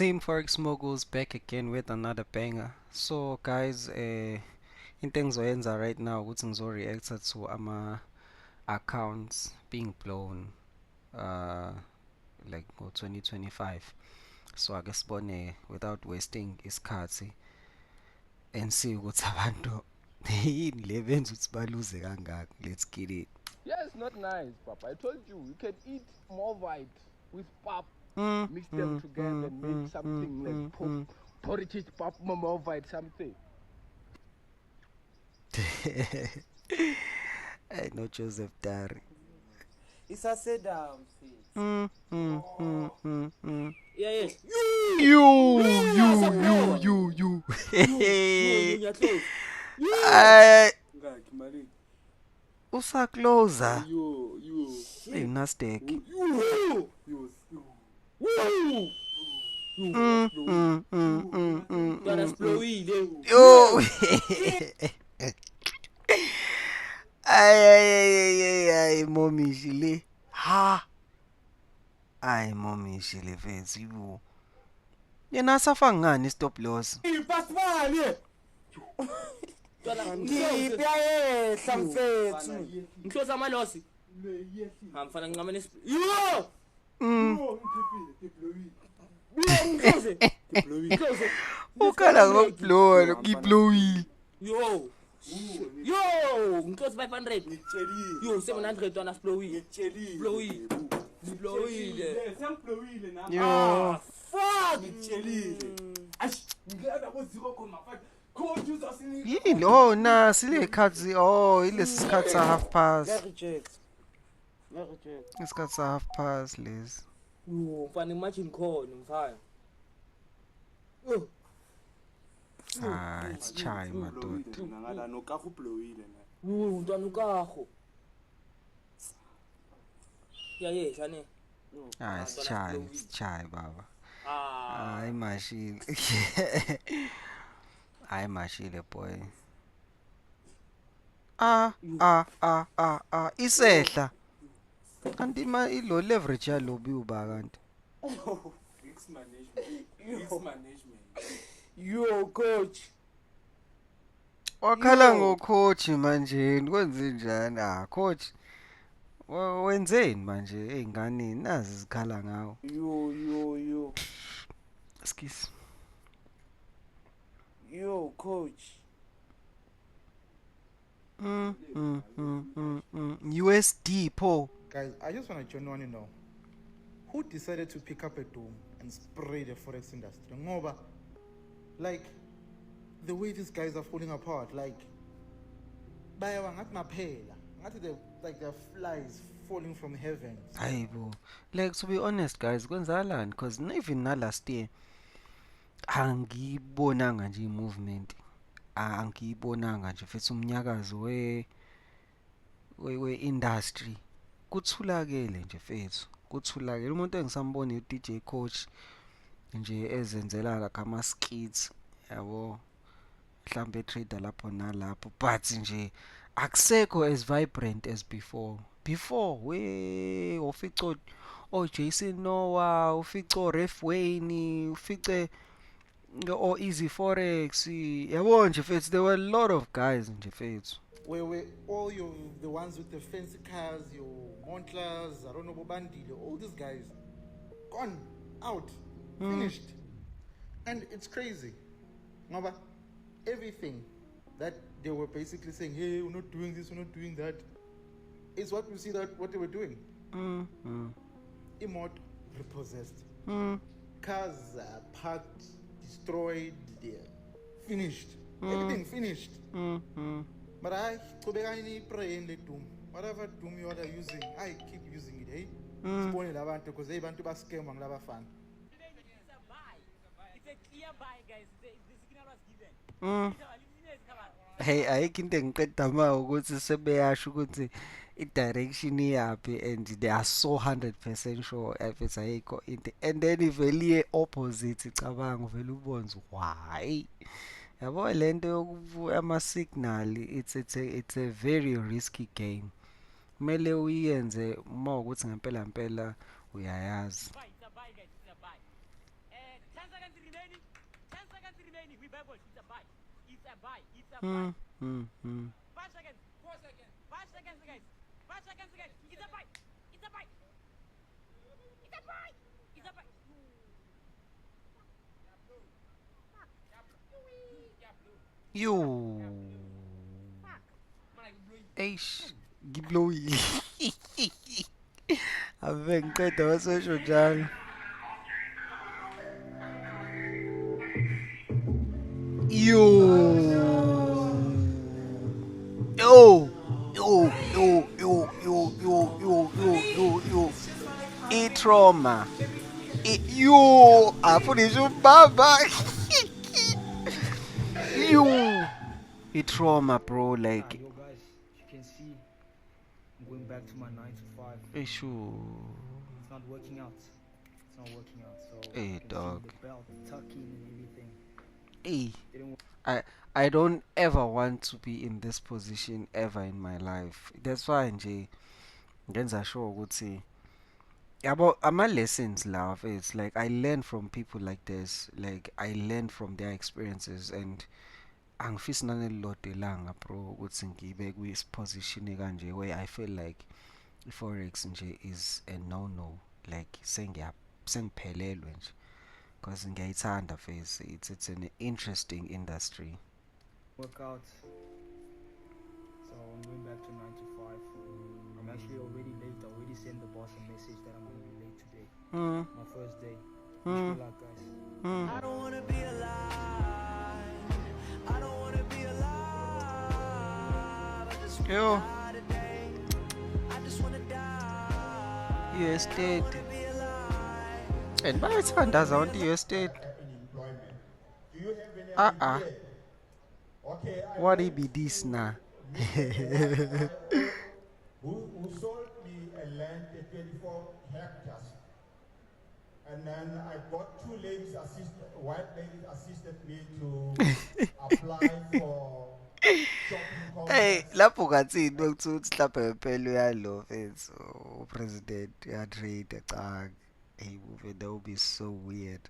Team Forex Moguls back again with another banger. So guys, into engizoyenza right now ukuthi ngizo-reacta to accounts being blown like ngo-2025. So ake sibone without wasting isikhathi and see ukuthi abantu yini le benza ukuthi baluze kangaka. Let's get it. Yeah, it's not nice, Papa. I told you, you can eat Movite with pap, mix them together and make something like porridge pap, Movite, something. I know Joseph Dari. It's a sit down. Yeah, yes. You. You're close. Usacloser. You. Hey, nasty. Yo. Ay, mommy Shile. Ha. Ay, mommy Shile fence you. Yena safa ngani stop loss. Pasipali. Ngiyayehla mfethu. Ngihlosa amalosi. Hamfana ngincamene yo. Ukhala ngoblow, ngiblowi. Yo, ngiclose 500. Yo, 700 wana splowile. Splowile. Semplowile na. Yo. Fuck. Ngitshelile. Ngiyada ko 0.5. Cold users in. Yini? Oh, nasi le cards. Oh, ilesi sikhathi sa half past. Reject. Isikhathi sa half past lesi. Yo, mfana imagine khona mfana. Oh. It's chai madoda. Ngala no kafu blowile na. Ntwana ukago. Yeah, shane. It's chai baba. Hayi mashile. Hayi mashile boy. Isehla. Kanti ilo leverage yalobi uba kanti. Risk management. Yo, coach. Wakhala ngocoach manje kwenze njani? Coach. Wenzeni manje einganeni nazi zikhala ngawo. Yo. Excuse. Yo, coach. USD po. Guys, I just want to genuinely know who decided to pick up a doom and spray the forex industry. Ngoba, like the way these guys are falling apart, like bayawa ngathi maphela, ngathi they're flies falling from heaven. Hayibo. Like to be honest guys, kwenzakalani because even na last year angibonanga nje movement. Angibonanga nje futhi umnyakazo we industry kuthulakele nje fethu kuthulakele umuntu engisambona uDJ Coach nje ezenzela la kama skits yabo mhlambe trader lapho nalapho but nje akusekho as vibrant as before we ufico Jason Noah ufico Ref Wayne ufice o Easy Forex yabo nje fethu there were a lot of guys nje fethu Where all the ones with the fancy cars, your Montlas, I don't know, Bobandile, all these guys gone out, finished. And it's crazy. Ngoba everything that they were basically saying, hey, we're not doing this, we're not doing that, is what we see that what they were doing. Imot repossessed. Cars parked, destroyed, finished. Everything finished. But I pray in the doom. Whatever doom you are using, I keep using it, hey? Spoil abantu because they want to scam and lava fan. It's a buy. It's a clear buy, guys. The signal was given. Hey, ayikho into engiqeda ma ukuthi sebeyasho ukuthi i-direction iyaphi and they are so 100% sure if ayikho into and then ivele opposite icabanga vele ubonze why yabo lento yokuvuka ama-signal it's a very risky game kumele uyenze uma ukuthi ngempela uyayazi. It's a buy, guys. It's a buy. remaining. 10 seconds remaining. We buy ball. It's a buy. It's a buy. It's a Hmm. buy. Hmm. Hmm. 5 seconds. 4 seconds. 5 seconds, guys. 5 seconds, guys. It's a buy. It's a buy. It's a buy. It's a buy. Yo. Eish. Ngibloyile. Ave ngiqeda wasesho njalo. Yo. Yo. Yo. Yo. Yo. Yo. Yo. Yo. Yo. Yo. Yo. I-trauma. Yo. Afundisha ubaba. Yo. I-trauma, bro. Like. Yo guys, you can see I'm going back to my 9 to 5. Issue. It's not working out. It's not working out. So Hey, you can dog. see the belt tucking and everything. Hey. Didn't work. I don't ever want to be in this position ever in my life. That's why nje ngenza sure ukuthi yabo ama lessons love it's like I learn from people like this, like I learn from their experiences, and angifisi nanelilodwa ilanga bro ukuthi ngibe kwi-position kanje where I feel like forex nje is a no like sengiphelelwe nje because ngiyayithanda face it's an interesting industry. Work out. So I'm going back to 9 to 5. I'm actually already late. I already sent the boss a message that I'm going to be late today. Mm. My first day. Mm. Wish me luck, guys. Mm. I don't wanna be alive. I don't wanna be alive. I just wanna Yo. die today. I just wanna die. US State. Wanna be alive. And bayayithandaza abantu i-US State. Okay, What it be this now? who sold me a land at 24 hectares. And then I got two ladies white ladies assisted me to apply for shopping Hey, complex. lapho ngathini bekuthiwa ukuthi mhlawumbe phela uyalo mfethu upresident uyatrade cha. Hey, movie that would be so weird.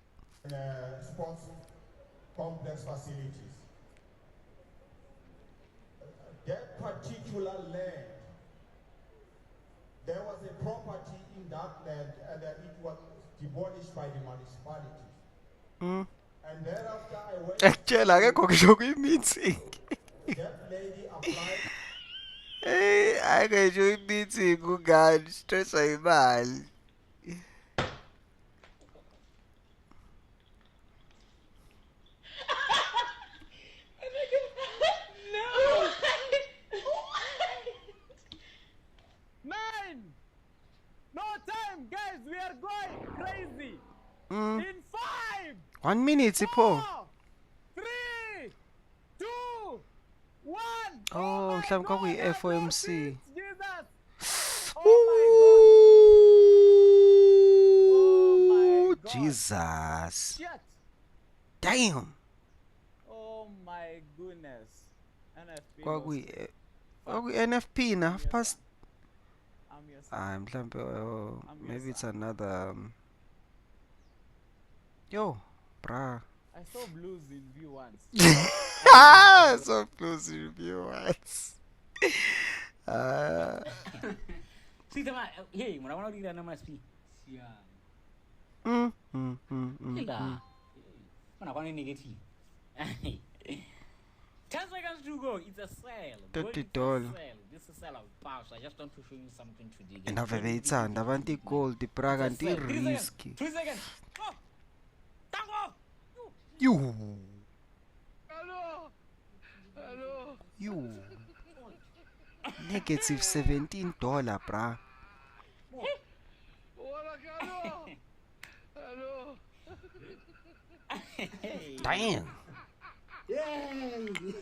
Sports complex facilities. That particular land, there was a property in that land and it was demolished by the municipality. Mm. And thereafter I went, Ekutshela akekho ngisho kwi-meeting. that lady applied. Hey, akengisho i-meeting ungani stresswa imali. Nine. No time, guys. We are going crazy. Mm. In 5, 1 minute Sipho. 4, 3, 2, 1. Oh, my mhlawumbe God, kwakuyi-FOMC. Jesus. Oh Ooh, my God. Jesus. Shit. Damn. Oh my goodness. NFP. Kwakuyi-NFP na half past. I'm your son. Mhlawumbe I'm maybe it's your another yo, bruh. I saw blues in view once. So close to review once. Sitama, hey, mwana ulira na maspi. Sia. Ila. Mwana kwani negative. 10 seconds to go. It's a sale. $30. It's a sale. This is a sale of power. So I just want to show you something today. guys. Ave beyithanda abantu i-gold ipraga It's a anti sale. 3 seconds. risky. 3 seconds. Go. Tango. You. Hello. Hello. You. Negative $17, bruh. Hello. Hello. Damn.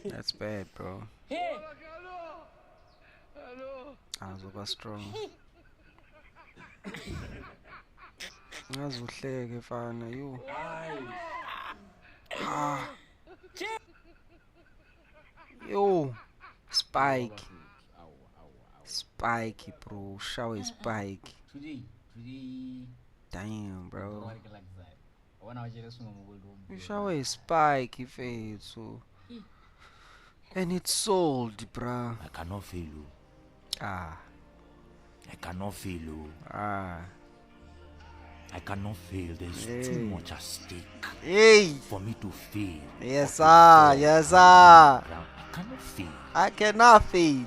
That's bad, bro. Hey. Hello. Hello. I was over strong. Ngazuhleke fana you. Yo. Spike. Spike, bro. Shower spike. Today. Damn, bro. Like that. Ushawe spike ifethu. And it's sold, bruh. I cannot fail you. Ah. I cannot fail you. Ah. I cannot fail. There's too much at stake Hey. for me to fail. Yes, sir. Yes, sir. I cannot fail. I cannot fail.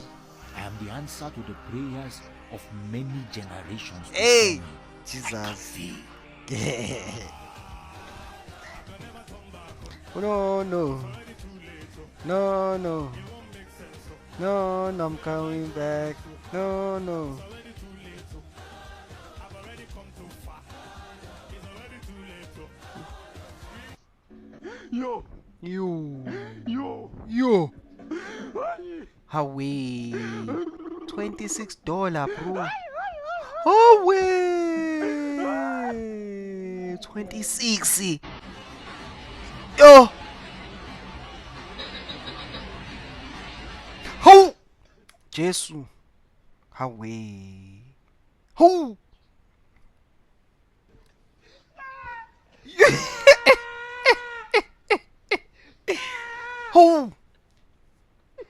I am the answer to the prayers of many generations. Hey. before me. Jesus. No, no. No, no. No, no, I'm coming back. No, no. Yo. Hawaii. $26, bro. Hawaii. 26. Yo. Ho. Jesus. Hawaii. Ho. Ho.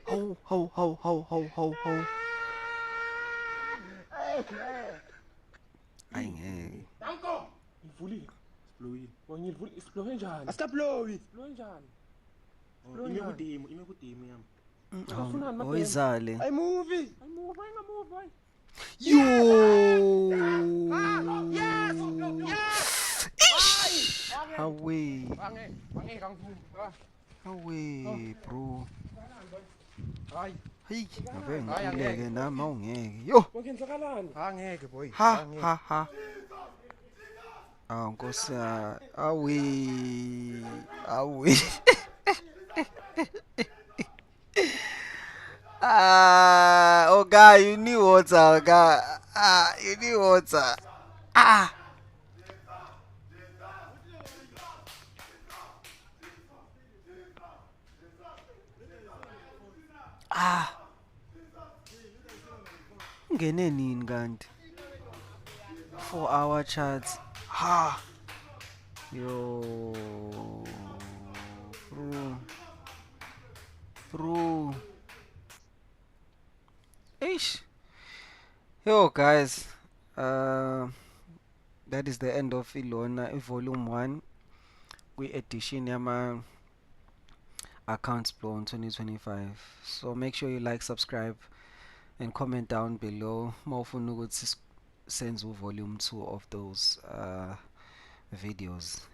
Ho, ho, ho, ho, ho, ho, ho. Ay, ngeke. Danko. Ngivulile. Sibloyile. Ngivulile. Siblowe njani? Asitaplowi. Siblowe njani? Ime kudimo, yami. Oyizale. I move. Hayi. Yo. Yes. Hawaii. Wange kangivula. Hawaii, bro. Hayi. Hey, ngabe ngileke nami awungeke. Yo. Kwenzakalani? Angeke boy. Ha. Nkosi awi. Oh guy, you need water, guy. You need water. Ungene nini kanti? 4-hour charts. Ha. Yo. Bro. Ish. Yo guys. That is the end of Ilona volume 1. We edition yama accounts blow in 2025. So make sure you like, subscribe, and comment down below. Mawufuna ukuthi senze volume 2 of those videos.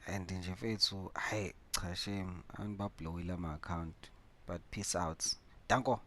And nje mfethu hayi cha shame anibablow ila ma account. But peace out. Danko.